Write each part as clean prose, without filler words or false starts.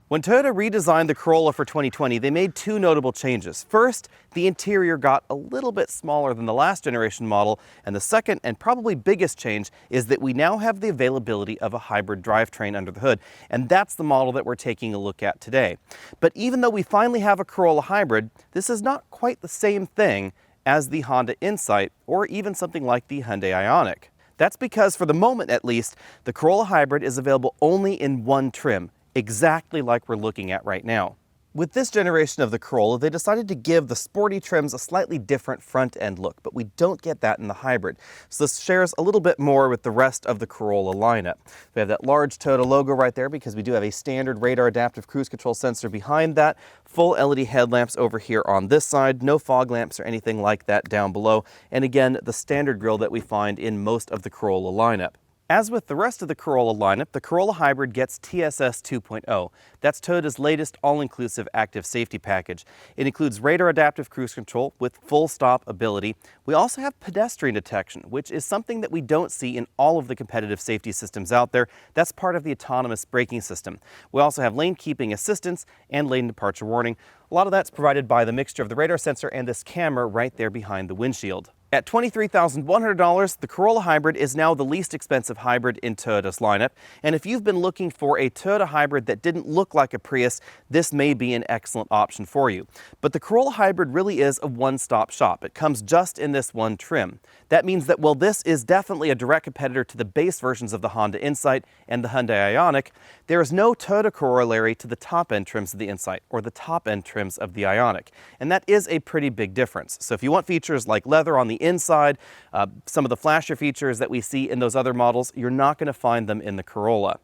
When Toyota redesigned the Corolla for 2020, they made two notable changes. First, the interior got a little bit smaller than the last generation model, and the second and probably biggest change is that we now have the availability of a hybrid drivetrain under the hood, and that's the model that we're taking a look at today. But even though we finally have a Corolla hybrid, this is not quite the same thing as the Honda Insight or even something like the Hyundai Ioniq. That's because, for the moment at least, the Corolla hybrid is available only in one trim, exactly like we're looking at right now. With this generation of the Corolla, they decided to give the sporty trims a slightly different front end look, but we don't get that in the hybrid. So this shares a little bit more with the rest of the Corolla lineup. We have that large Toyota logo right there because we do have a standard radar adaptive cruise control sensor behind that, full LED headlamps over here on this side, no fog lamps or anything like that down below, and again, the standard grille that we find in most of the Corolla lineup. As with the rest of the Corolla lineup, the Corolla Hybrid gets TSS 2.0. That's Toyota's latest all-inclusive active safety package. It includes radar adaptive cruise control with full stop ability. We also have pedestrian detection, which is something that we don't see in all of the competitive safety systems out there. That's part of the autonomous braking system. We also have lane keeping assistance and lane departure warning. A lot of that's provided by the mixture of the radar sensor and this camera right there behind the windshield. At $23,100, the Corolla Hybrid is now the least expensive hybrid in Toyota's lineup, and if you've been looking for a Toyota hybrid that didn't look like a Prius, this may be an excellent option for you. But the Corolla Hybrid really is a one-stop shop. It comes just in this one trim. That means that while this is definitely a direct competitor to the base versions of the Honda Insight and the Hyundai Ioniq, there is no Toyota corollary to the top-end trims of the Insight or the top-end trims of the Ioniq, and that is a pretty big difference. So if you want features like leather on the inside, some of the flashier features that we see in those other models, you're not going to find them in the Corolla.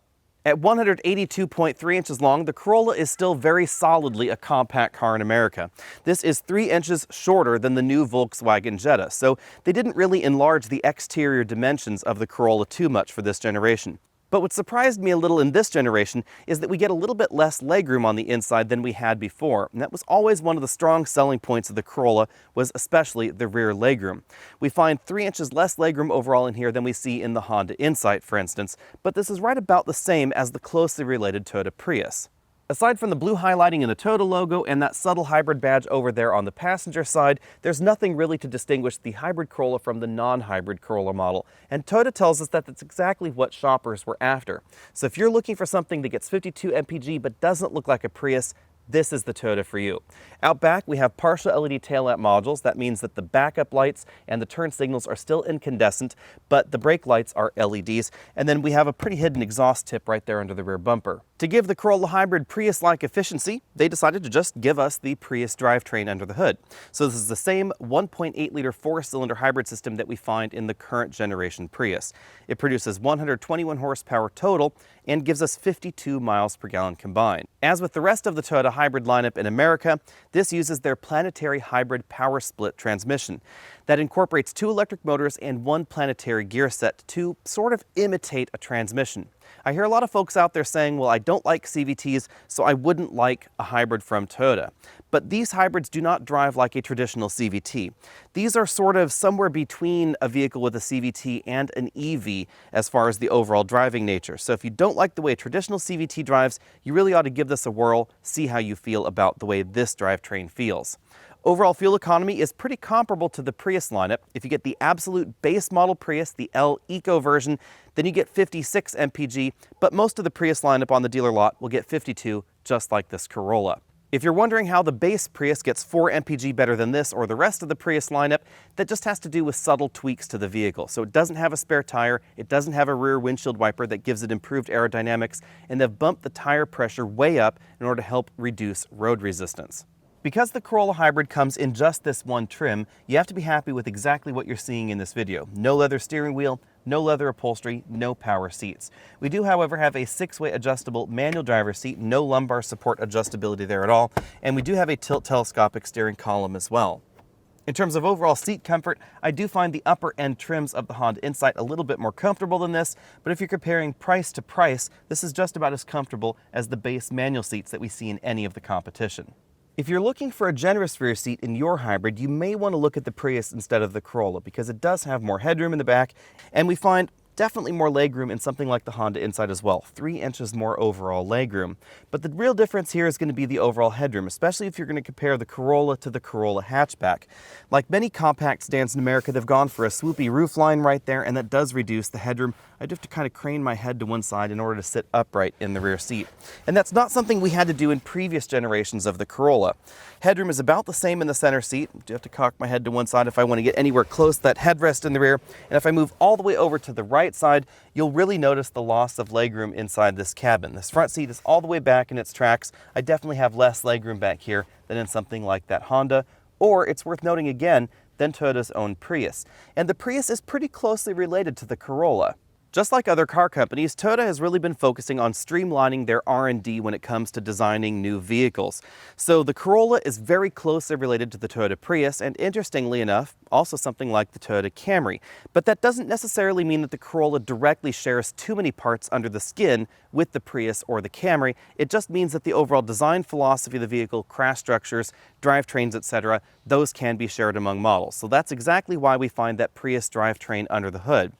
At 182.3 inches long, the Corolla is still very solidly a compact car in America. This is 3 inches shorter than the new Volkswagen Jetta, so they didn't really enlarge the exterior dimensions of the Corolla too much for this generation. But what surprised me a little in this generation is that we get a little bit less legroom on the inside than we had before. And that was always one of the strong selling points of the Corolla, was especially the rear legroom. We find 3 inches less legroom overall in here than we see in the Honda Insight, for instance, but this is right about the same as the closely related Toyota Prius. Aside from the blue highlighting in the Toyota logo and that subtle hybrid badge over there on the passenger side, there's nothing really to distinguish the hybrid Corolla from the non-hybrid Corolla model. And Toyota tells us that that's exactly what shoppers were after. So if you're looking for something that gets 52 mpg but doesn't look like a Prius, this is the Toyota for you. Out back, we have partial LED tail lamp modules. That means that the backup lights and the turn signals are still incandescent, but the brake lights are LEDs. And then we have a pretty hidden exhaust tip right there under the rear bumper. To give the Corolla Hybrid Prius-like efficiency, they decided to just give us the Prius drivetrain under the hood. So this is the same 1.8-liter four-cylinder hybrid system that we find in the current generation Prius. It produces 121 horsepower total and gives us 52 miles per gallon combined. As with the rest of the Toyota hybrid lineup in America, this uses their planetary hybrid power split transmission that incorporates 2 electric motors and 1 planetary gear set to sort of imitate a transmission. I hear a lot of folks out there saying, well, I don't like CVTs, so I wouldn't like a hybrid from Toyota. But these hybrids do not drive like a traditional CVT. These are sort of somewhere between a vehicle with a CVT and an EV as far as the overall driving nature. So if you don't like the way a traditional CVT drives, you really ought to give this a whirl, see how you feel about the way this drivetrain feels. Overall fuel economy is pretty comparable to the Prius lineup. If you get the absolute base model Prius, the L Eco version, then you get 56 mpg, but most of the Prius lineup on the dealer lot will get 52, just like this Corolla. If you're wondering how the base Prius gets 4 mpg better than this or the rest of the Prius lineup, that just has to do with subtle tweaks to the vehicle. So it doesn't have a spare tire, it doesn't have a rear windshield wiper that gives it improved aerodynamics, and they've bumped the tire pressure way up in order to help reduce road resistance. Because the Corolla Hybrid comes in just this one trim, you have to be happy with exactly what you're seeing in this video. No leather steering wheel, no leather upholstery, no power seats. We do, however, have a 6-way adjustable manual driver's seat, no lumbar support adjustability there at all, and we do have a tilt telescopic steering column as well. In terms of overall seat comfort, I do find the upper end trims of the Honda Insight a little bit more comfortable than this, but if you're comparing price to price, this is just about as comfortable as the base manual seats that we see in any of the competition. If you're looking for a generous rear seat in your hybrid, you may want to look at the Prius instead of the Corolla because it does have more headroom in the back, and we find Definitely more legroom in something like the Honda inside as well, 3 inches more overall legroom. But the real difference here is going to be the overall headroom, especially if you're going to compare the Corolla to the Corolla hatchback. Like many compact sedans in America, they've gone for a swoopy roofline right there, and that does reduce the headroom. I do have to kind of crane my head to one side in order to sit upright in the rear seat. And that's not something we had to do in previous generations of the Corolla. Headroom is about the same in the center seat. I do have to cock my head to one side if I want to get anywhere close to that headrest in the rear. And if I move all the way over to the right side, you'll really notice the loss of legroom inside this cabin. This front seat is all the way back in its tracks. I definitely have less legroom back here than in something like that Honda, or it's worth noting again, than Toyota's own Prius. And the Prius is pretty closely related to the Corolla. Just like other car companies, Toyota has really been focusing on streamlining their R&D when it comes to designing new vehicles. So the Corolla is very closely related to the Toyota Prius, and interestingly enough, also something like the Toyota Camry. But that doesn't necessarily mean that the Corolla directly shares too many parts under the skin with the Prius or the Camry. It just means that the overall design philosophy of the vehicle, crash structures, drivetrains, etc., those can be shared among models. So that's exactly why we find that Prius drivetrain under the hood.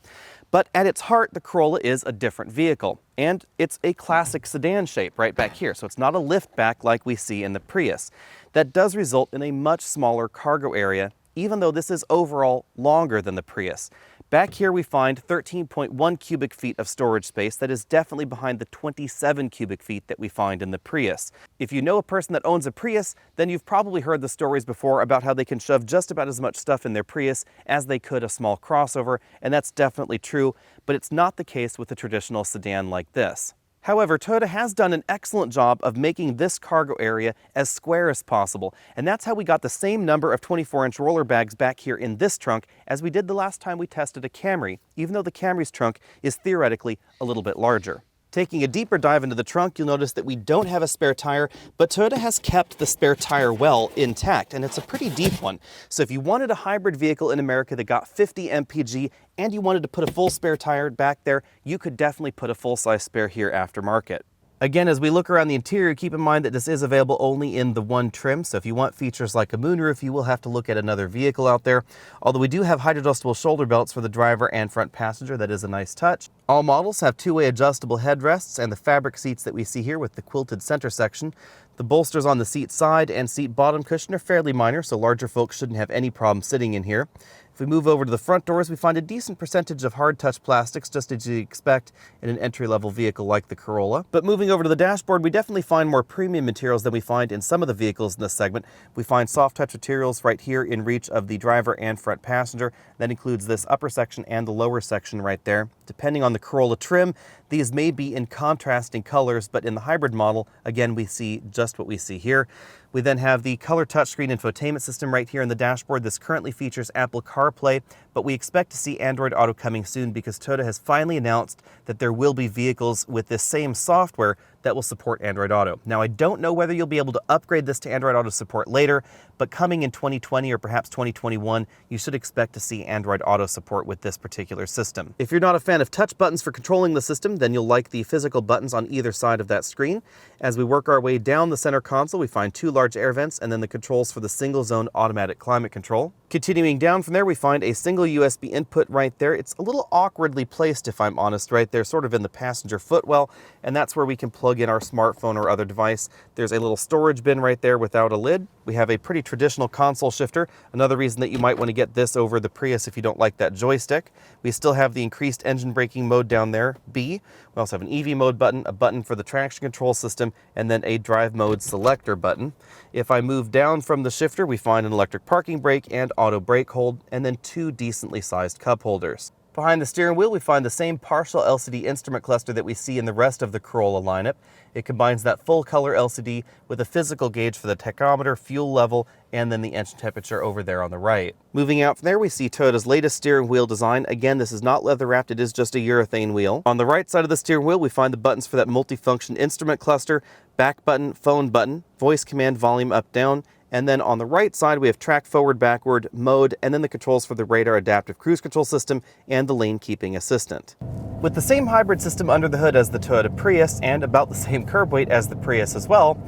But at its heart, the Corolla is a different vehicle, and it's a classic sedan shape right back here, so it's not a liftback like we see in the Prius. That does result in a much smaller cargo area, even though this is overall longer than the Prius. Back here we find 13.1 cubic feet of storage space. That is definitely behind the 27 cubic feet that we find in the Prius. If you know a person that owns a Prius, then you've probably heard the stories before about how they can shove just about as much stuff in their Prius as they could a small crossover, and that's definitely true, but it's not the case with a traditional sedan like this. However, Toyota has done an excellent job of making this cargo area as square as possible, and that's how we got the same number of 24-inch roller bags back here in this trunk as we did the last time we tested a Camry, even though the Camry's trunk is theoretically a little bit larger. Taking a deeper dive into the trunk, you'll notice that we don't have a spare tire, but Toyota has kept the spare tire well intact, and it's a pretty deep one. So if you wanted a hybrid vehicle in America that got 50 mpg and you wanted to put a full spare tire back there, you could definitely put a full-size spare here aftermarket. Again, as we look around the interior, keep in mind that this is available only in the one trim, so if you want features like a moonroof, you will have to look at another vehicle out there. Although we do have height adjustable shoulder belts for the driver and front passenger, that is a nice touch. All models have two-way adjustable headrests and the fabric seats that we see here with the quilted center section. The bolsters on the seat side and seat bottom cushion are fairly minor, so larger folks shouldn't have any problem sitting in here. If we move over to the front doors, we find a decent percentage of hard-touch plastics, just as you'd expect in an entry-level vehicle like the Corolla. But moving over to the dashboard, we definitely find more premium materials than we find in some of the vehicles in this segment. We find soft-touch materials right here in reach of the driver and front passenger. That includes this upper section and the lower section right there. Depending on the Corolla trim, these may be in contrasting colors, but in the hybrid model, again, we see just what we see here. We then have the color touchscreen infotainment system right here in the dashboard. This currently features Apple CarPlay, but we expect to see Android Auto coming soon because Toyota has finally announced that there will be vehicles with this same software that will support Android Auto. Now, I don't know whether you'll be able to upgrade this to Android Auto support later, but coming in 2020 or perhaps 2021, you should expect to see Android Auto support with this particular system. If you're not a fan of touch buttons for controlling the system, then you'll like the physical buttons on either side of that screen. As we work our way down the center console, we find two large air vents and then the controls for the single zone automatic climate control. Continuing down from there, we find a single USB input right there. It's a little awkwardly placed, if I'm honest, right there, sort of in the passenger footwell, and that's where we can plug in our smartphone or other device. There's a little storage bin right there without a lid. We have a pretty traditional console shifter, another reason that you might want to get this over the Prius if you don't like that joystick. We still have the increased engine braking mode down there, B. We also have an EV mode button, a button for the traction control system, and then a drive mode selector button. If I move down from the shifter, we find an electric parking brake and auto brake hold, and then two decently sized cup holders. Behind the steering wheel, we find the same partial LCD instrument cluster that we see in the rest of the Corolla lineup. It combines that full color LCD with a physical gauge for the tachometer, fuel level, and then the engine temperature over there on the right. Moving out from there, we see Toyota's latest steering wheel design. Again, this is not leather wrapped, it is just a urethane wheel. On the right side of the steering wheel, we find the buttons for that multifunction instrument cluster, back button, phone button, voice command, volume up, down, and then on the right side, we have track forward, backward, mode, and then the controls for the radar adaptive cruise control system and the lane keeping assistant. With the same hybrid system under the hood as the Toyota Prius and about the same curb weight as the Prius as well,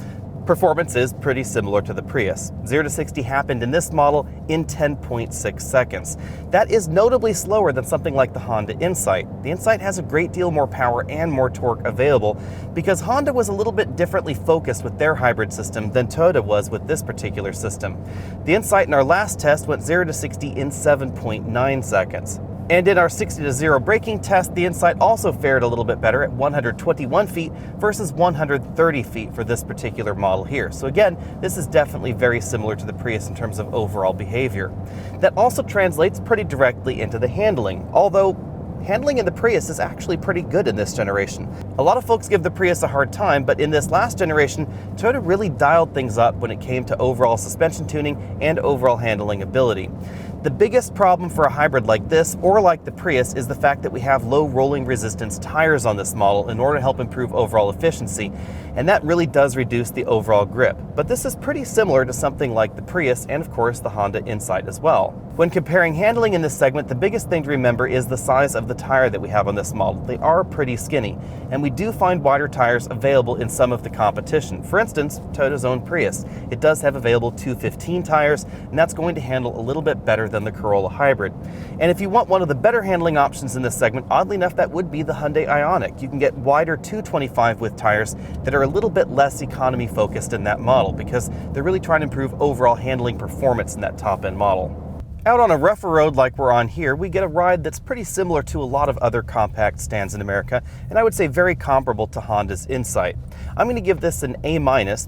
Performance is pretty similar to the Prius. 0 to 60 happened in this model in 10.6 seconds. That is notably slower than something like the Honda Insight. The Insight has a great deal more power and more torque available because Honda was a little bit differently focused with their hybrid system than Toyota was with this particular system. The Insight in our last test went 0 to 60 in 7.9 seconds. And in our 60 to 0 braking test, the Insight also fared a little bit better at 121 feet versus 130 feet for this particular model here. So again, this is definitely very similar to the Prius in terms of overall behavior. That also translates pretty directly into the handling, although handling in the Prius is actually pretty good in this generation. A lot of folks give the Prius a hard time, but in this last generation, Toyota really dialed things up when it came to overall suspension tuning and overall handling ability. The biggest problem for a hybrid like this, or like the Prius, is the fact that we have low rolling resistance tires on this model in order to help improve overall efficiency, and that really does reduce the overall grip. But this is pretty similar to something like the Prius and of course the Honda Insight as well. When comparing handling in this segment, the biggest thing to remember is the size of the tire that we have on this model. They are pretty skinny, and we do find wider tires available in some of the competition. For instance, Toyota's own Prius. It does have available 215 tires, and that's going to handle a little bit better than the Corolla Hybrid. And if you want one of the better handling options in this segment, oddly enough, that would be the Hyundai Ioniq. You can get wider 225 width tires that are a little bit less economy focused in that model because they're really trying to improve overall handling performance in that top end model. Out on a rougher road like we're on here, we get a ride that's pretty similar to a lot of other compact sedans in America, and I would say very comparable to Honda's Insight. I'm going to give this an A-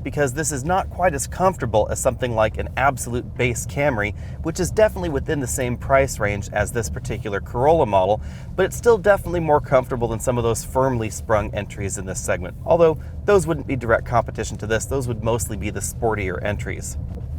because this is not quite as comfortable as something like an absolute base Camry, which is definitely within the same price range as this particular Corolla model, but it's still definitely more comfortable than some of those firmly sprung entries in this segment. Although those wouldn't be direct competition to this, those would mostly be the sportier entries.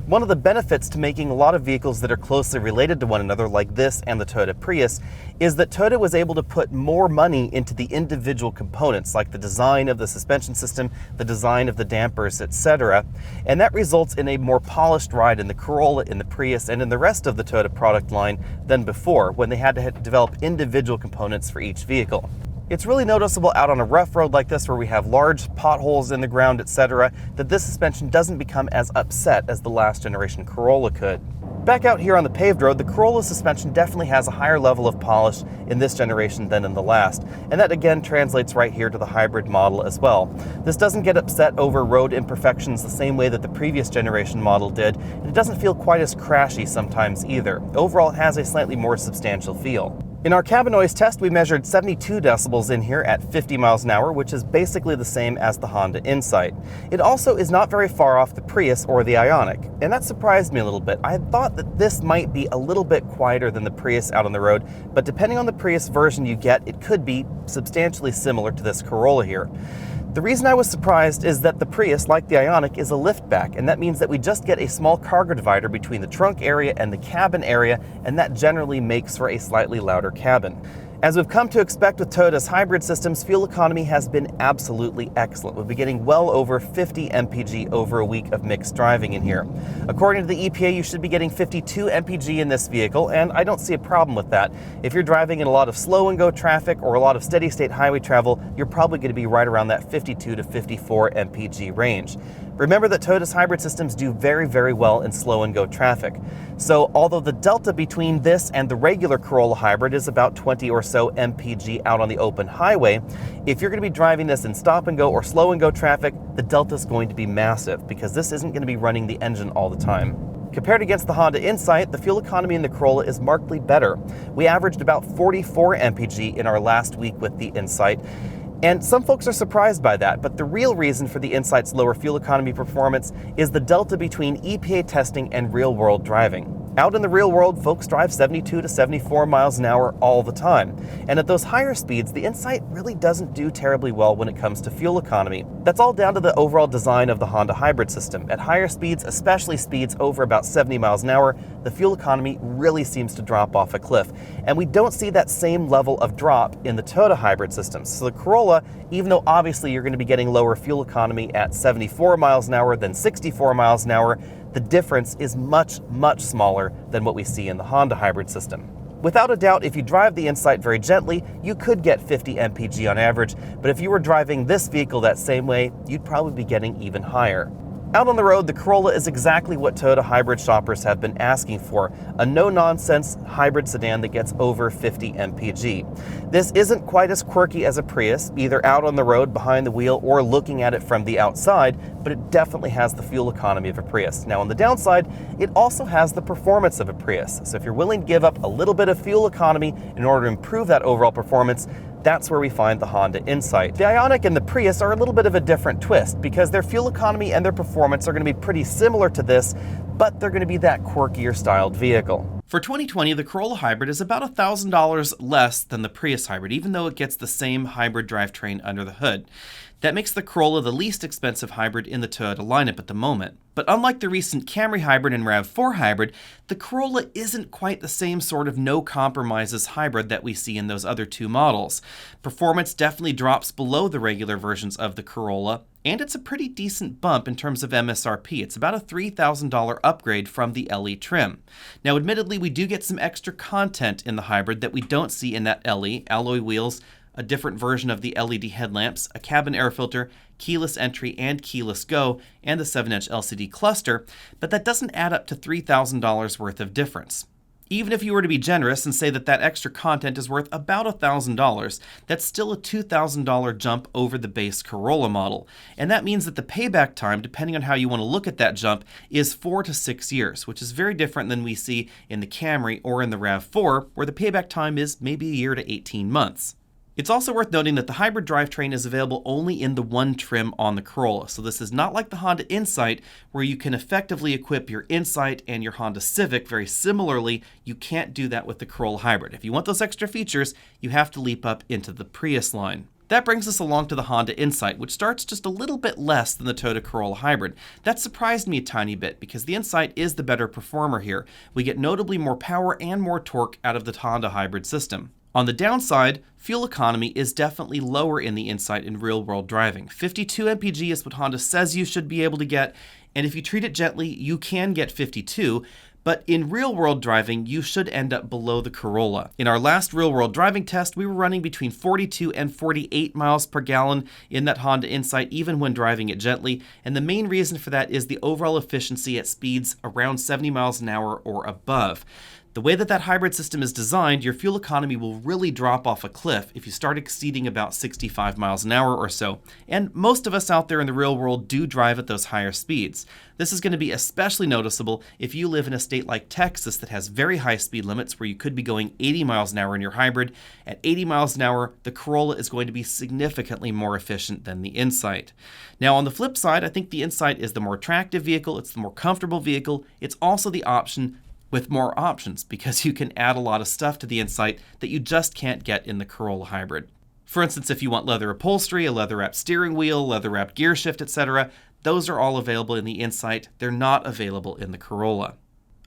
One of the benefits to making a lot of vehicles that are closely related to one another, like this and the Toyota Prius, is that Toyota was able to put more money into the individual components, like the design of the suspension system, the design of the dampers, etc. And that results in a more polished ride in the Corolla, in the Prius, and in the rest of the Toyota product line than before, when they had to develop individual components for each vehicle. It's really noticeable out on a rough road like this where we have large potholes in the ground, etc., that this suspension doesn't become as upset as the last generation Corolla could. Back out here on the paved road, the Corolla suspension definitely has a higher level of polish in this generation than in the last, and that again translates right here to the hybrid model as well. This doesn't get upset over road imperfections the same way that the previous generation model did, and it doesn't feel quite as crashy sometimes either. Overall, it has a slightly more substantial feel. In our cabin noise test, we measured 72 decibels in here at 50 miles an hour, which is basically the same as the Honda Insight. It also is not very far off the Prius or the Ioniq, and that surprised me a little bit. I had thought that this might be a little bit quieter than the Prius out on the road, but depending on the Prius version you get, it could be substantially similar to this Corolla here. The reason I was surprised is that the Prius, like the Ioniq, is a liftback, and that means that we just get a small cargo divider between the trunk area and the cabin area, and that generally makes for a slightly louder cabin. As we've come to expect with Toyota's hybrid systems, fuel economy has been absolutely excellent. We'll be getting well over 50 mpg over a week of mixed driving in here. According to the EPA, you should be getting 52 mpg in this vehicle, and I don't see a problem with that. If you're driving in a lot of slow and go traffic or a lot of steady state highway travel, you're probably going to be right around that 52 to 54 mpg range. Remember that Toyota's hybrid systems do very, very well in slow and go traffic. So although the delta between this and the regular Corolla hybrid is about 20 or so mpg out on the open highway, if you're going to be driving this in stop and go or slow and go traffic, the delta is going to be massive because this isn't going to be running the engine all the time. Compared against the Honda Insight, the fuel economy in the Corolla is markedly better. We averaged about 44 mpg in our last week with the Insight, and some folks are surprised by that, but the real reason for the Insight's lower fuel economy performance is the delta between EPA testing and real-world driving. Out in the real world, folks drive 72 to 74 miles an hour all the time. And at those higher speeds, the Insight really doesn't do terribly well when it comes to fuel economy. That's all down to the overall design of the Honda hybrid system. At higher speeds, especially speeds over about 70 miles an hour, the fuel economy really seems to drop off a cliff. And we don't see that same level of drop in the Toyota hybrid systems. So the Corolla, even though obviously you're going to be getting lower fuel economy at 74 miles an hour than 64 miles an hour, the difference is much, much smaller than what we see in the Honda hybrid system. Without a doubt, if you drive the Insight very gently, you could get 50 mpg on average, but if you were driving this vehicle that same way, you'd probably be getting even higher. Out on the road, the Corolla is exactly what Toyota hybrid shoppers have been asking for, a no-nonsense hybrid sedan that gets over 50 mpg. This isn't quite as quirky as a Prius, either out on the road behind the wheel or looking at it from the outside, but it definitely has the fuel economy of a Prius. Now on the downside, it also has the performance of a Prius, so if you're willing to give up a little bit of fuel economy in order to improve that overall performance, that's where we find the Honda Insight. The Ioniq and the Prius are a little bit of a different twist because their fuel economy and their performance are going to be pretty similar to this, but they're going to be that quirkier styled vehicle. For 2020, the Corolla Hybrid is about $1,000 less than the Prius Hybrid, even though it gets the same hybrid drivetrain under the hood. That makes the Corolla the least expensive hybrid in the Toyota lineup at the moment. But unlike the recent Camry Hybrid and RAV4 Hybrid, the Corolla isn't quite the same sort of no-compromises hybrid that we see in those other two models. Performance definitely drops below the regular versions of the Corolla, and it's a pretty decent bump in terms of MSRP. It's about a $3,000 upgrade from the LE trim. Now, admittedly, we do get some extra content in the hybrid that we don't see in that LE: alloy wheels, a different version of the LED headlamps, a cabin air filter, keyless entry and keyless go, and the 7-inch LCD cluster, but that doesn't add up to $3,000 worth of difference. Even if you were to be generous and say that that extra content is worth about $1,000, that's still a $2,000 jump over the base Corolla model. And that means that the payback time, depending on how you want to look at that jump, is 4 to 6 years, which is very different than we see in the Camry or in the RAV4, where the payback time is maybe a year to 18 months. It's also worth noting that the hybrid drivetrain is available only in the one trim on the Corolla, so this is not like the Honda Insight, where you can effectively equip your Insight and your Honda Civic very similarly. You can't do that with the Corolla Hybrid. If you want those extra features, you have to leap up into the Prius line. That brings us along to the Honda Insight, which starts just a little bit less than the Toyota Corolla Hybrid. That surprised me a tiny bit because the Insight is the better performer here. We get notably more power and more torque out of the Honda Hybrid system. On the downside, fuel economy is definitely lower in the Insight in real-world driving. 52 mpg is what Honda says you should be able to get, and if you treat it gently, you can get 52, but in real-world driving, you should end up below the Corolla. In our last real-world driving test, we were running between 42 and 48 miles per gallon in that Honda Insight, even when driving it gently, and the main reason for that is the overall efficiency at speeds around 70 miles an hour or above. The way that hybrid system is designed, your fuel economy will really drop off a cliff if you start exceeding about 65 miles an hour or so. And most of us out there in the real world do drive at those higher speeds. This is going to be especially noticeable if you live in a state like Texas that has very high speed limits where you could be going 80 miles an hour in your hybrid. At 80 miles an hour, the Corolla is going to be significantly more efficient than the Insight. Now on the flip side, I think the Insight is the more attractive vehicle, it's the more comfortable vehicle, it's also the option with more options because you can add a lot of stuff to the Insight that you just can't get in the Corolla Hybrid. For instance, if you want leather upholstery, a leather-wrapped steering wheel, leather-wrapped gear shift, etc., those are all available in the Insight. They're not available in the Corolla.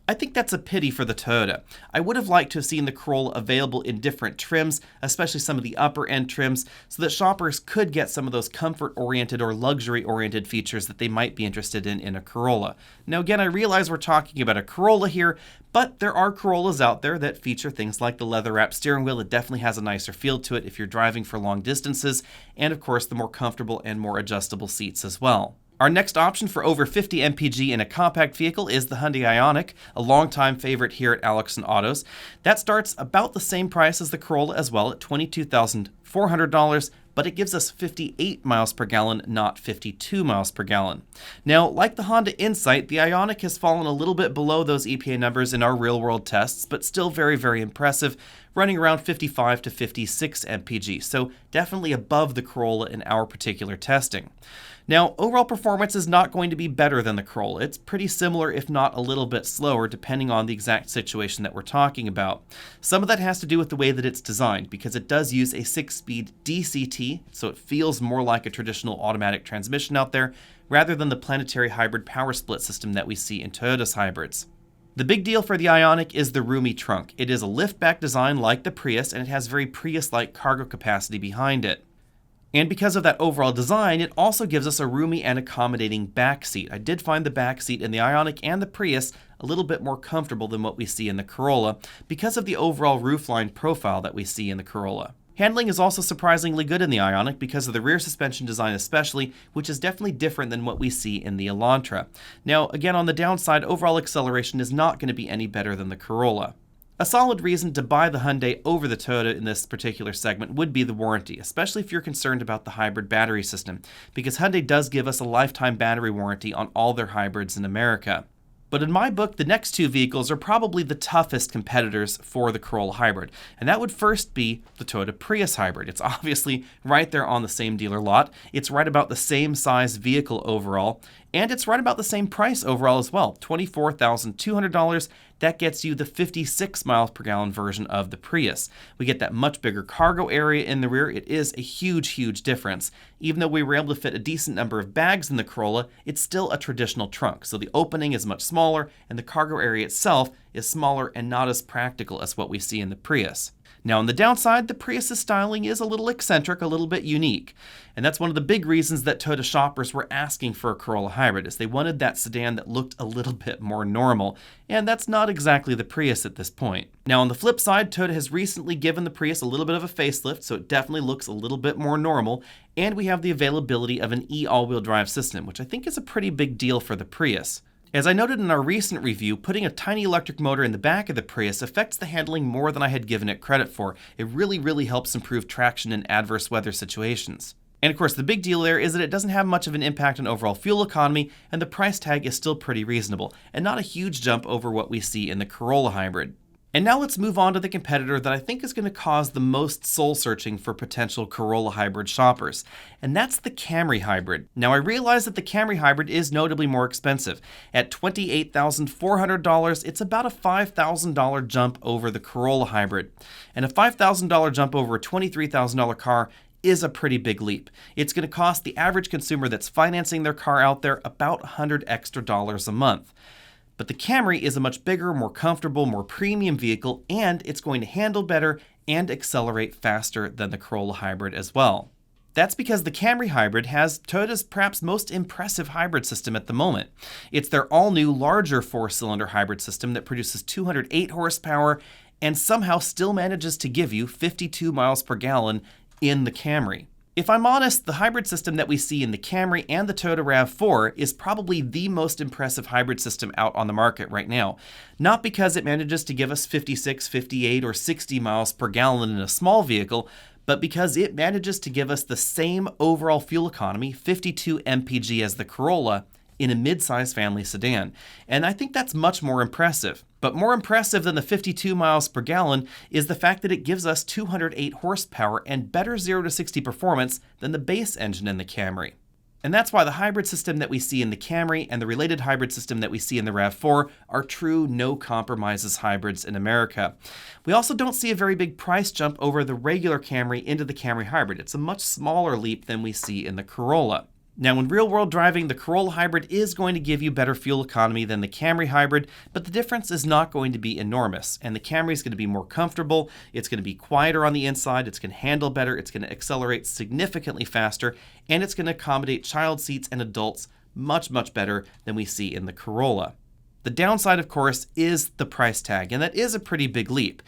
I think that's a pity for the Toyota. I would have liked to have seen the Corolla available in different trims, especially some of the upper end trims, so that shoppers could get some of those comfort-oriented or luxury-oriented features that they might be interested in a Corolla. Now again, I realize we're talking about a Corolla here, but there are Corollas out there that feature things like the leather-wrapped steering wheel. It definitely has a nicer feel to it if you're driving for long distances, and of course the more comfortable and more adjustable seats as well. Our next option for over 50 mpg in a compact vehicle is the Hyundai Ioniq, a longtime favorite here at Alex & Autos. That starts about the same price as the Corolla as well at $22,400, but it gives us 58 miles per gallon, not 52 miles per gallon. Now, like the Honda Insight, the Ioniq has fallen a little bit below those EPA numbers in our real-world tests, but still very, very impressive, running around 55 to 56 mpg, so definitely above the Corolla in our particular testing. Now, overall performance is not going to be better than the Corolla. It's pretty similar, if not a little bit slower, depending on the exact situation that we're talking about. Some of that has to do with the way that it's designed, because it does use a 6-speed DCT, so it feels more like a traditional automatic transmission out there, rather than the planetary hybrid power split system that we see in Toyota's hybrids. The big deal for the Ioniq is the roomy trunk. It is a lift-back design like the Prius, and it has very Prius-like cargo capacity behind it. And because of that overall design, it also gives us a roomy and accommodating back seat. I did find the back seat in the Ioniq and the Prius a little bit more comfortable than what we see in the Corolla because of the overall roofline profile that we see in the Corolla. Handling is also surprisingly good in the Ioniq because of the rear suspension design especially, which is definitely different than what we see in the Elantra. Now, again, on the downside, overall acceleration is not going to be any better than the Corolla. A solid reason to buy the Hyundai over the Toyota in this particular segment would be the warranty, especially if you're concerned about the hybrid battery system, because Hyundai does give us a lifetime battery warranty on all their hybrids in America. But in my book, the next two vehicles are probably the toughest competitors for the Corolla Hybrid, and that would first be the Toyota Prius Hybrid. It's obviously right there on the same dealer lot, it's right about the same size vehicle overall, and it's right about the same price overall as well, $24,200. That gets you the 56 miles per gallon version of the Prius. We get that much bigger cargo area in the rear. It is a huge difference. Even though we were able to fit a decent number of bags in the Corolla, it's still a traditional trunk. So the opening is much smaller, and the cargo area itself is smaller and not as practical as what we see in the Prius. Now, on the downside, the Prius's styling is a little eccentric, a little bit unique. And that's one of the big reasons that Toyota shoppers were asking for a Corolla Hybrid, is they wanted that sedan that looked a little bit more normal. And that's not exactly the Prius at this point. Now, on the flip side, Toyota has recently given the Prius a little bit of a facelift, so it definitely looks a little bit more normal. And we have the availability of an all-wheel drive system, which I think is a pretty big deal for the Prius. As I noted in our recent review, putting a tiny electric motor in the back of the Prius affects the handling more than I had given it credit for. It really helps improve traction in adverse weather situations. And of course, the big deal there is that it doesn't have much of an impact on overall fuel economy, and the price tag is still pretty reasonable, and not a huge jump over what we see in the Corolla Hybrid. And now let's move on to the competitor that I think is going to cause the most soul-searching for potential Corolla Hybrid shoppers, and that's the Camry Hybrid. Now, I realize that the Camry Hybrid is notably more expensive. At $28,400, it's about a $5,000 jump over the Corolla Hybrid. And a $5,000 jump over a $23,000 car is a pretty big leap. It's going to cost the average consumer that's financing their car out there about $100 extra a month. But the Camry is a much bigger, more comfortable, more premium vehicle, and it's going to handle better and accelerate faster than the Corolla Hybrid as well. That's because the Camry Hybrid has Toyota's perhaps most impressive hybrid system at the moment. It's their all-new, larger four-cylinder hybrid system that produces 208 horsepower and somehow still manages to give you 52 miles per gallon in the Camry. If I'm honest, the hybrid system that we see in the Camry and the Toyota RAV4 is probably the most impressive hybrid system out on the market right now. Not because it manages to give us 56, 58, or 60 miles per gallon in a small vehicle, but because it manages to give us the same overall fuel economy, 52 mpg as the Corolla, in a mid-size family sedan. And I think that's much more impressive. But more impressive than the 52 miles per gallon is the fact that it gives us 208 horsepower and better 0 to 60 performance than the base engine in the Camry. And that's why the hybrid system that we see in the Camry and the related hybrid system that we see in the RAV4 are true no-compromises hybrids in America. We also don't see a very big price jump over the regular Camry into the Camry Hybrid. It's a much smaller leap than we see in the Corolla. Now, in real-world driving, the Corolla Hybrid is going to give you better fuel economy than the Camry Hybrid, but the difference is not going to be enormous, and the Camry is going to be more comfortable, it's going to be quieter on the inside, it's going to handle better, it's going to accelerate significantly faster, and it's going to accommodate child seats and adults much better than we see in the Corolla. The downside, of course, is the price tag, and that is a pretty big leap.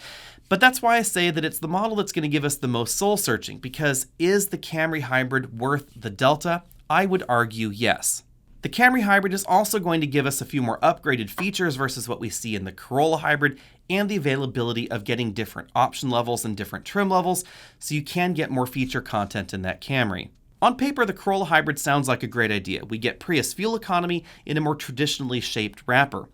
But that's why I say that it's the model that's going to give us the most soul-searching, because is the Camry Hybrid worth the delta? I would argue yes. The Camry Hybrid is also going to give us a few more upgraded features versus what we see in the Corolla Hybrid, and the availability of getting different option levels and different trim levels, so you can get more feature content in that Camry. On paper, the Corolla Hybrid sounds like a great idea. We get Prius fuel economy in a more traditionally shaped wrapper.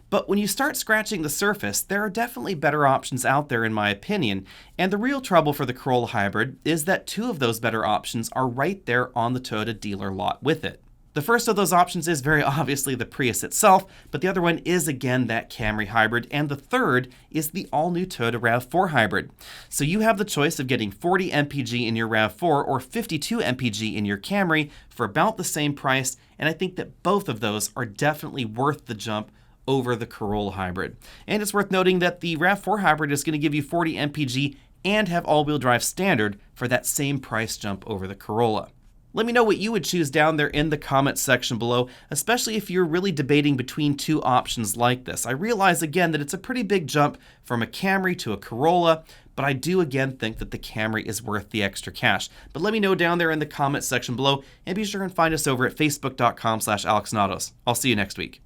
But when you start scratching the surface, there are definitely better options out there in my opinion, and the real trouble for the Corolla Hybrid is that two of those better options are right there on the Toyota dealer lot with it. The first of those options is very obviously the Prius itself, but the other one is again that Camry Hybrid, and the third is the all-new Toyota RAV4 Hybrid. So you have the choice of getting 40 mpg in your RAV4 or 52 mpg in your Camry for about the same price, and I think that both of those are definitely worth the jump over the Corolla Hybrid. And it's worth noting that the RAV4 Hybrid is going to give you 40 mpg and have all-wheel drive standard for that same price jump over the Corolla. Let me know what you would choose down there in the comments section below, especially if you're really debating between two options like this. I realize again that it's a pretty big jump from a Camry to a Corolla, but I do again think that the Camry is worth the extra cash. But let me know down there in the comments section below, and be sure and find us over at facebook.com/AlexNautos. I'll see you next week.